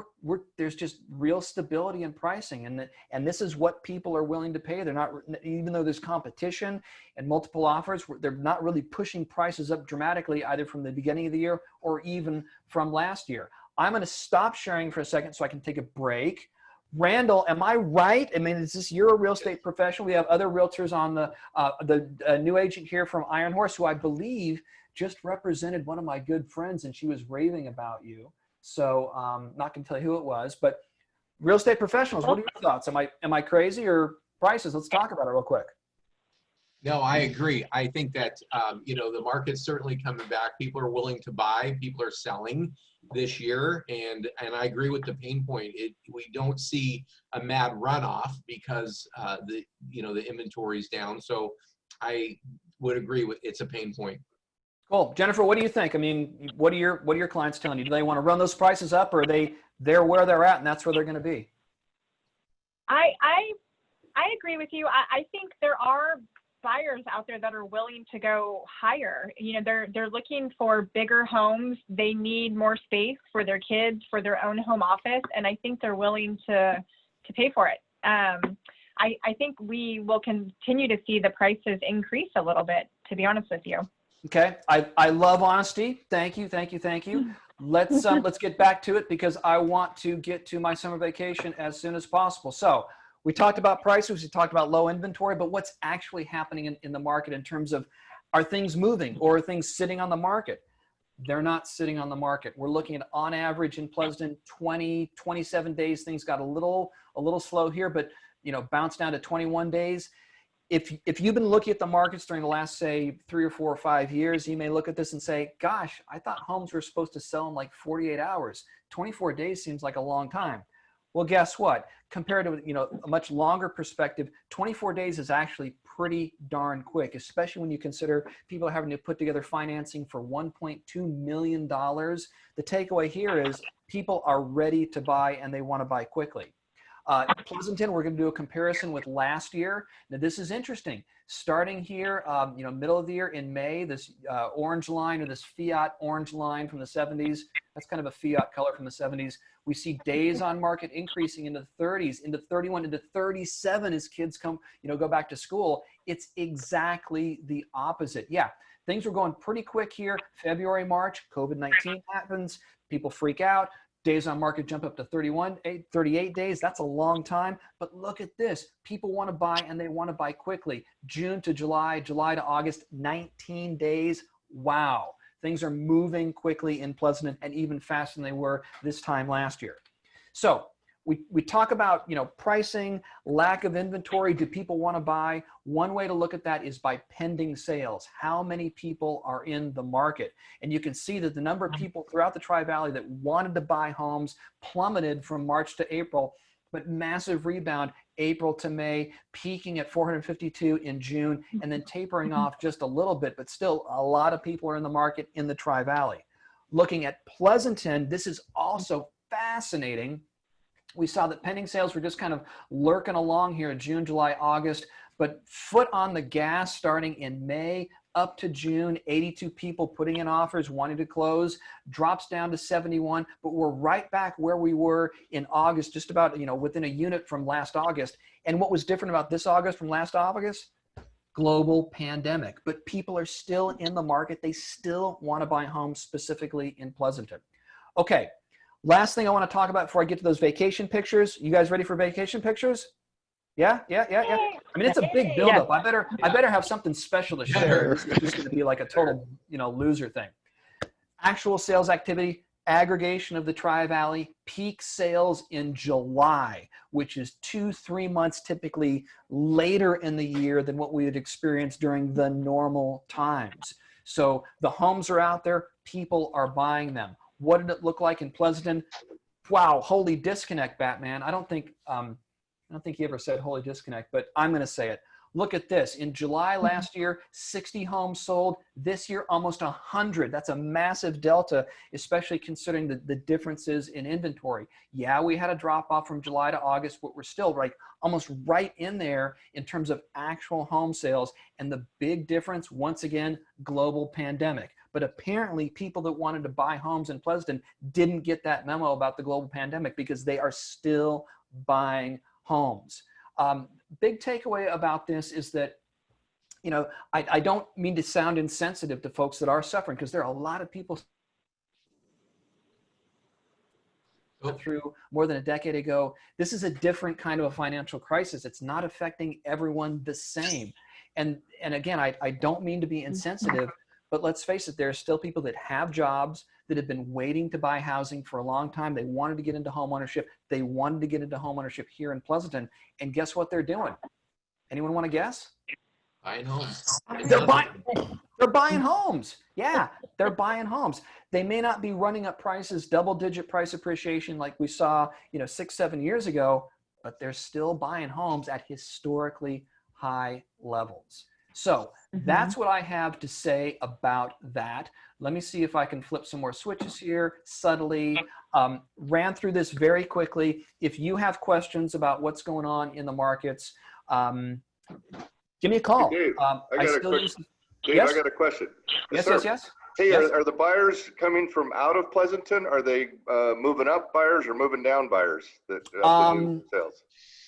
There's just real stability in pricing, and this is what people are willing to pay. They're not, even though there's competition and multiple offers, they're not really pushing prices up dramatically either from the beginning of the year or even from last year. I'm going to stop sharing for a second so I can take a break. Randall, am I right? I mean, is this, you're a real estate professional? We have other realtors on the new agent here from Iron Horse, who I believe just represented one of my good friends, and she was raving about you. So not going to tell you who it was, but real estate professionals, what are your thoughts? Am I crazy or prices? Let's talk about it real quick. No, I agree. I think that, you know, the market's certainly coming back. People are willing to buy. People are selling this year. And I agree with the pain point. We don't see a mad runoff because the inventory is down. So I would agree with it's a pain point. Cool. Jennifer, what do you think? I mean, what are your clients telling you? Do they want to run those prices up, or are they're where they're at and that's where they're going to be? I agree with you. I think there are buyers out there that are willing to go higher. You know, they're looking for bigger homes. They need more space for their kids, for their own home office, and I think they're willing to pay for it. I think we will continue to see the prices increase a little bit, to be honest with you. Okay, I love honesty. Thank you. Let's get back to it because I want to get to my summer vacation as soon as possible. So we talked about prices, we talked about low inventory, but what's actually happening in the market in terms of, are things moving or are things sitting on the market? They're not sitting on the market. We're looking at, on average in Pleasanton, 27 days. Things got a little slow here, but you know, bounced down to 21 days. If you've been looking at the markets during the last, say, 3 or 4 or 5 years, you may look at this and say, gosh, I thought homes were supposed to sell in like 48 hours. 24 days seems like a long time. Well, guess what? Compared to, you know, a much longer perspective, 24 days is actually pretty darn quick, especially when you consider people having to put together financing for $1.2 million. The takeaway here is people are ready to buy and they want to buy quickly. Pleasanton, we're going to do a comparison with last year. Now, this is interesting. Starting here, you know, middle of the year in May, this orange line, or this Fiat orange line from the 70s, that's kind of a Fiat color from the 70s. We see days on market increasing into the 30s, into 31, into 37 as kids come, you know, go back to school. It's exactly the opposite. Yeah, things were going pretty quick here. February, March, COVID-19 happens. People freak out. Days on market jump up to 38 days. That's a long time. But look at this. People want to buy and they want to buy quickly. June to July, July to August, 19 days. Wow. Things are moving quickly in Pleasanton and even faster than they were this time last year. So we talk about, you know, pricing, lack of inventory. Do people want to buy? One way to look at that is by pending sales. How many people are in the market? And you can see that the number of people throughout the Tri-Valley that wanted to buy homes plummeted from March to April, but massive rebound April to May, peaking at 452 in June, and then tapering off just a little bit, but still a lot of people are in the market in the Tri-Valley. Looking at Pleasanton, this is also fascinating. We saw that pending sales were just kind of lurking along here in June, July, August, but foot on the gas starting in May, up to June, 82 people putting in offers, wanting to close, drops down to 71, but we're right back where we were in August, just about, within a unit from last August. And what was different about this August from last August? Global pandemic, but people are still in the market. They still want to buy homes, specifically in Pleasanton. Okay, last thing I want to talk about before I get to those vacation pictures. You guys ready for vacation pictures? Yeah. I mean, it's a big buildup. I better have something special to share. This is just going to be like a total, loser thing. Actual sales activity, aggregation of the Tri-Valley, peak sales in July, which is 2-3 months typically later in the year than what we would experience during the normal times. So the homes are out there, people are buying them. What did it look like in Pleasanton? Wow, holy disconnect, Batman. I don't think he ever said holy disconnect, but I'm going to say it. Look at this. In July last year, 60 homes sold. This year, almost 100. That's a massive delta, especially considering the differences in inventory. Yeah, we had a drop off from July to August, but we're still almost right in there in terms of actual home sales. And the big difference, once again, global pandemic. But apparently people that wanted to buy homes in Pleasanton didn't get that memo about the global pandemic because they are still buying homes. Big takeaway about this is that, I don't mean to sound insensitive to folks that are suffering, because there are a lot of people through more than a decade ago. This is a different kind of a financial crisis. It's not affecting everyone the same. And again, I don't mean to be insensitive, but let's face it, there are still people that have jobs that have been waiting to buy housing for a long time. They wanted to get into home ownership. They wanted to get into home ownership here in Pleasanton. And guess what they're doing? Anyone want to guess? Buying homes. They're buying homes. Yeah, they're buying homes. They may not be running up prices, double-digit price appreciation like we saw, 6-7 years ago, but they're still buying homes at historically high levels. So that's what I have to say about that. Let me see if I can flip some more switches here subtly. Ran through this very quickly. If you have questions about what's going on in the markets, give me a call. Hey, Dave, I got a question. Yes. Hey, are the buyers coming from out of Pleasanton? Are they moving up buyers or moving down buyers that do sales?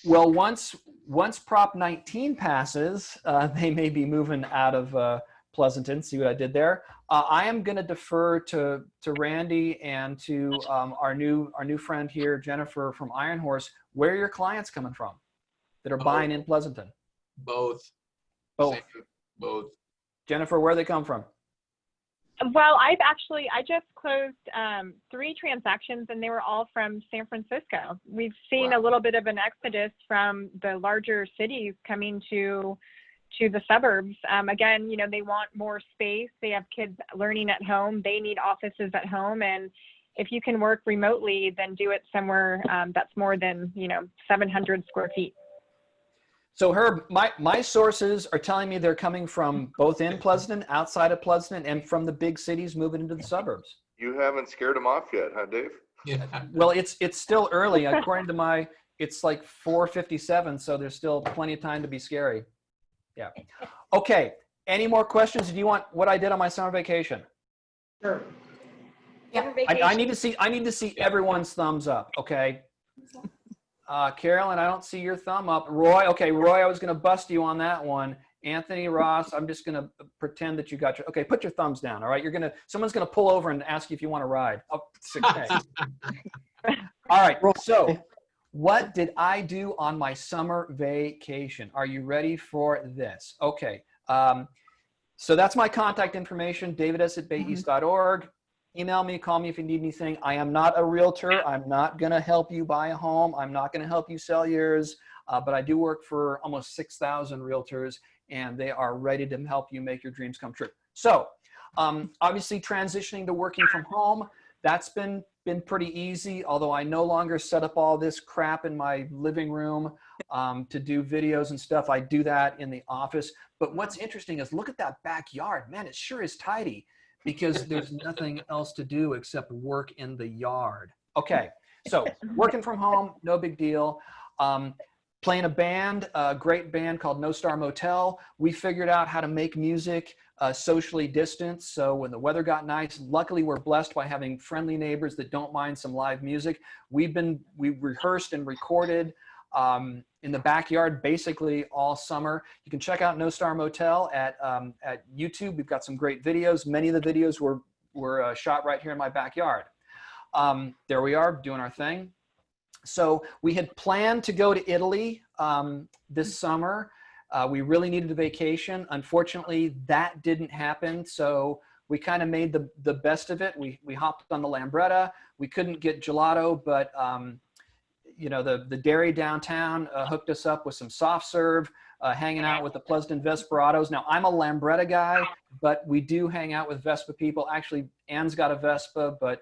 Well, once Prop 19 passes, they may be moving out of Pleasanton. See what I did there? I am going to defer to Randy and to our new friend here, Jennifer from Iron Horse. Where are your clients coming from that are buying in Pleasanton? Both. Jennifer, where they come from? Well, I just closed 3 transactions, and they were all from San Francisco. We've seen a little bit of an exodus from the larger cities coming to the suburbs. Again, they want more space. They have kids learning at home. They need offices at home. And if you can work remotely, then do it somewhere that's more than, 700 square feet. So Herb, my sources are telling me they're coming from both in Pleasanton, outside of Pleasanton, and from the big cities moving into the suburbs. You haven't scared them off yet, huh, Dave? Yeah. Well, it's still early. According to it's like 4:57, so there's still plenty of time to be scary. Yeah. Okay. Any more questions? Do you want what I did on my summer vacation? Sure. Yeah. I need to see everyone's thumbs up. Okay. Carolyn, I don't see your thumb up. Roy, I was going to bust you on that one. Anthony, Ross, I'm just going to pretend that you got okay, put your thumbs down, all right? Someone's going to pull over and ask you if you want to ride. Oh, it's okay. All right, so what did I do on my summer vacation? Are you ready for this? Okay, so that's my contact information, davids@bayeast.org. Email me, call me if you need anything. I am not a realtor. I'm not going to help you buy a home. I'm not going to help you sell yours, but I do work for almost 6,000 realtors, and they are ready to help you make your dreams come true. So obviously transitioning to working from home, that's been pretty easy, although I no longer set up all this crap in my living room to do videos and stuff. I do that in the office. But what's interesting is look at that backyard. Man, it sure is tidy, because there's nothing else to do except work in the yard. Okay, so working from home, no big deal. Playing a band, a great band called No Star Motel. We figured out how to make music socially distanced. So when the weather got nice, luckily we're blessed by having friendly neighbors that don't mind some live music. We rehearsed and recorded in the backyard basically all summer. You can check out No Star Motel at YouTube. We've got some great videos. Many of the videos were shot right here in my backyard. There we are doing our thing. So we had planned to go to Italy this summer. We really needed a vacation. Unfortunately, that didn't happen. So we kind of made the best of it. We hopped on the Lambretta. We couldn't get gelato, but you know, the dairy downtown hooked us up with some soft serve, hanging out with the Pleasanton Vesperados. Now, I'm a Lambretta guy, but we do hang out with Vespa people. Actually, Anne's got a Vespa, but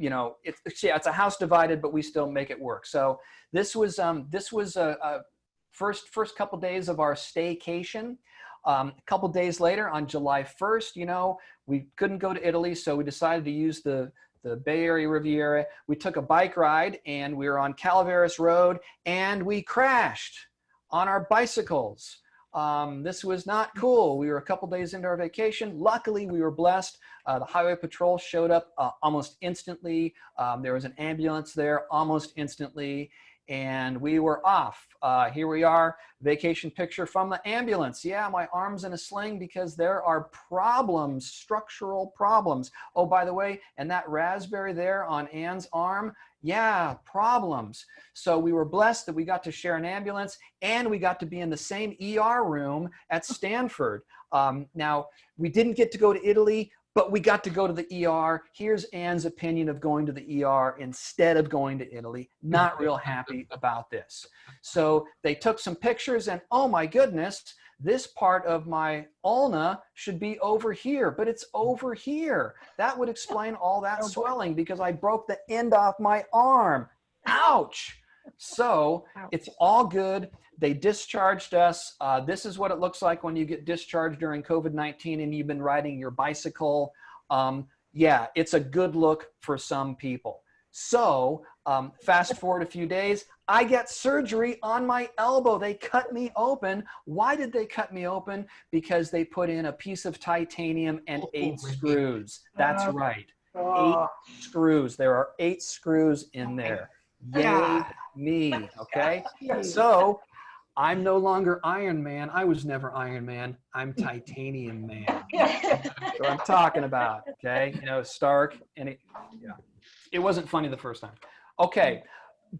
you know, it's a house divided, but we still make it work. So this was a first couple days of our staycation. A couple days later, on July 1st, you know, we couldn't go to Italy, so we decided to use the Bay Area Riviera. We took a bike ride, and we were on Calaveras Road, and we crashed on our bicycles. This was not cool. We were a couple days into our vacation. Luckily, we were blessed. The highway patrol showed up almost instantly. There was an ambulance there almost instantly, and we were off. Here we are, vacation picture from the ambulance. Yeah, my arm's in a sling because there are problems, structural problems. Oh, by the way, and that raspberry there on Anne's arm, yeah, problems. So we were blessed that we got to share an ambulance, and we got to be in the same ER room at Stanford. Now, we didn't get to go to Italy, but we got to go to the ER. Here's Anne's opinion of going to the ER instead of going to Italy. Not real happy about this. So they took some pictures, and oh my goodness, this part of my ulna should be over here, but it's over here. That would explain all that swelling because I broke the end off my arm. Ouch. So it's all good. They discharged us. This is what it looks like when you get discharged during COVID-19 and you've been riding your bicycle. Yeah, it's a good look for some people. So fast forward a few days, I get surgery on my elbow. They cut me open. Why did they cut me open? Because they put in a piece of titanium and 8 screws. That's right, 8 screws. There are 8 screws in there. Yay me, okay? So I'm no longer Iron Man. I was never Iron Man. I'm Titanium Man. That's what I'm talking about, okay? You know, Stark, and it wasn't funny the first time. Okay,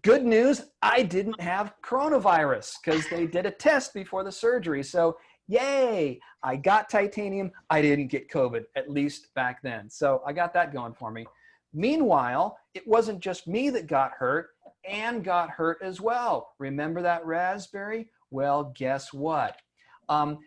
good news, I didn't have coronavirus because they did a test before the surgery. So yay, I got titanium. I didn't get COVID, at least back then. So I got that going for me. Meanwhile, it wasn't just me that got hurt. Anne got hurt as well. Remember that raspberry? Well, guess what?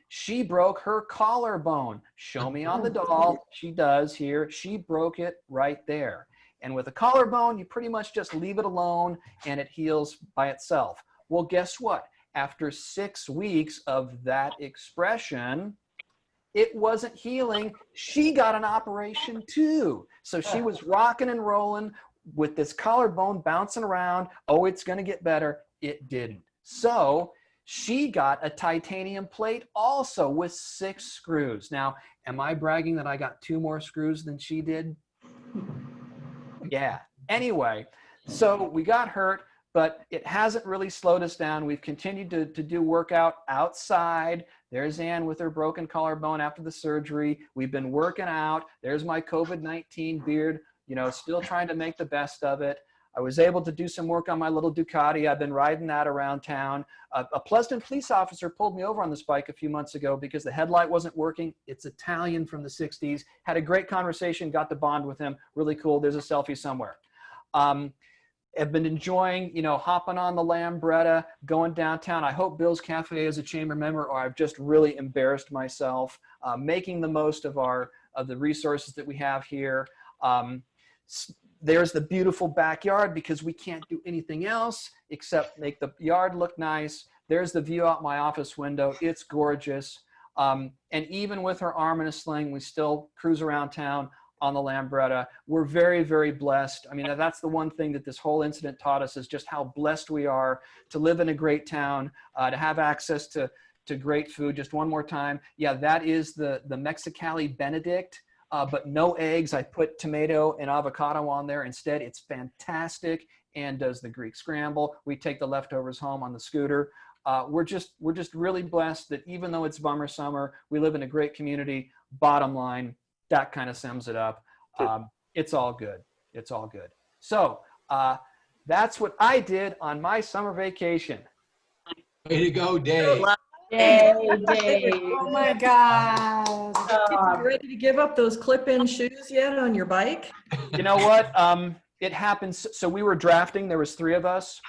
She broke her collarbone. Show me on the doll. She does here. She broke it right there. And with a collarbone, you pretty much just leave it alone and it heals by itself. Well, guess what? After 6 weeks of that expression, it wasn't healing. She got an operation too. So she was rocking and rolling with this collarbone bouncing around. Oh, it's going to get better. It didn't. So she got a titanium plate also with 6 screws. Now, am I bragging that I got 2 more screws than she did? Yeah. Anyway, so we got hurt, but it hasn't really slowed us down. We've continued to do workout outside. There's Anne with her broken collarbone after the surgery. We've been working out. There's my COVID-19 beard, you know, still trying to make the best of it. I was able to do some work on my little Ducati. I've been riding that around town. A Pleasanton police officer pulled me over on this bike a few months ago because the headlight wasn't working. It's Italian from the 60s. Had a great conversation, got to bond with him. Really cool. There's a selfie somewhere. I've been enjoying, you know, hopping on the Lambretta, going downtown. I hope Bill's Cafe is a chamber member, or I've just really embarrassed myself, making the most of the resources that we have here. There's the beautiful backyard because we can't do anything else except make the yard look nice. There's the view out my office window. It's gorgeous. And even with her arm in a sling, we still cruise around town on the Lambretta. We're very, very blessed. I mean, that's the one thing that this whole incident taught us is just how blessed we are to live in a great town, to have access to to great food. Just one more time. Yeah, that is the Mexicali Benedict, but no eggs. I put tomato and avocado on there instead. It's fantastic, and does the Greek scramble. We take the leftovers home on the scooter. We're just really blessed that even though it's bummer summer, we live in a great community. Bottom line, that kind of sums it up. It's all good. It's all good. So that's what I did on my summer vacation. Way to go, Dave. Yay, Dave. Oh my God. You ready to give up those clip-in shoes yet on your bike? You know what? It happens. So we were drafting. There was 3 of us.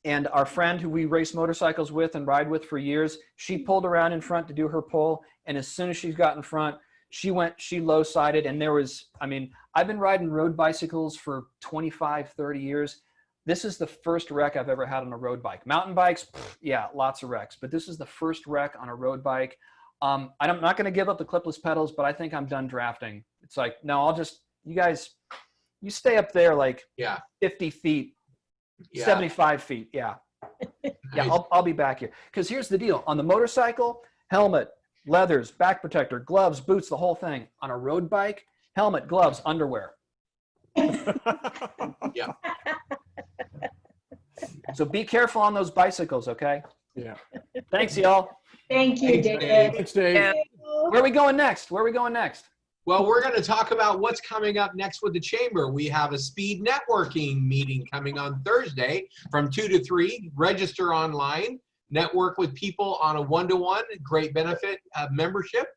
And our friend who we race motorcycles with and ride with for years, she pulled around in front to do her pull. And as soon as she got in front, she low-sided. And there was, I mean, I've been riding road bicycles for 25, 30 years. This is the first wreck I've ever had on a road bike. Mountain bikes, yeah, lots of wrecks. But this is the first wreck on a road bike. I'm not going to give up the clipless pedals, but I think I'm done drafting. It's like, no, I'll just, you guys, you stay up there like 50 feet, 75 feet. Yeah. Yeah, I'll be back here. Because here's the deal. On the motorcycle, helmet, leathers, back protector, gloves, boots, the whole thing. On a road bike, helmet, gloves, underwear. Yeah. So be careful on those bicycles, okay? Yeah. Thanks, y'all. Thank you, Dave. Thanks, Dave. Where are we going next? Where are we going next? Well, we're going to talk about what's coming up next with the Chamber. We have a speed networking meeting coming on Thursday from 2 to 3. Register online, network with people on a one-to-one, great benefit membership.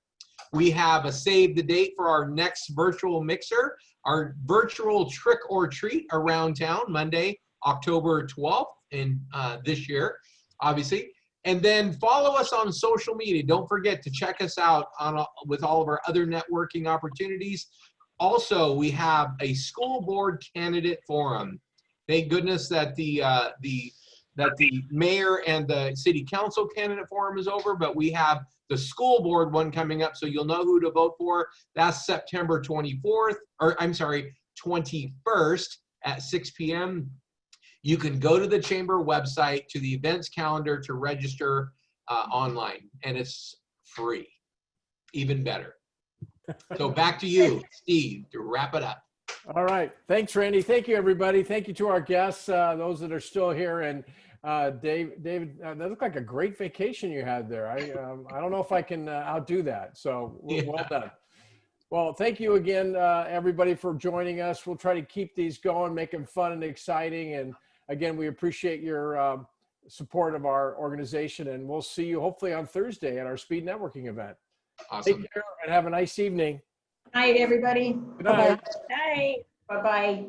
We have a save the date for our next virtual mixer, our virtual trick or treat around town, Monday, October 12th in this year, obviously. And then follow us on social media. Don't forget to check us out with all of our other networking opportunities. Also, we have a school board candidate forum. Thank goodness that the mayor and the city council candidate forum is over, but we have the school board one coming up, so you'll know who to vote for. That's September 24th, or I'm sorry, 21st at 6 p.m. You can go to the Chamber website, to the events calendar to register online, and it's free. Even better. So back to you, Steve, to wrap it up. All right. Thanks, Randy. Thank you, everybody. Thank you to our guests, those that are still here. And David, that looked like a great vacation you had there. I don't know if I can outdo that. So well done. Well, thank you again, everybody, for joining us. We'll try to keep these going, make them fun and exciting. And again, we appreciate your support of our organization. And we'll see you hopefully on Thursday at our speed networking event. Awesome. Take care and have a nice evening. Night, everybody. Good night. Night. Bye-bye.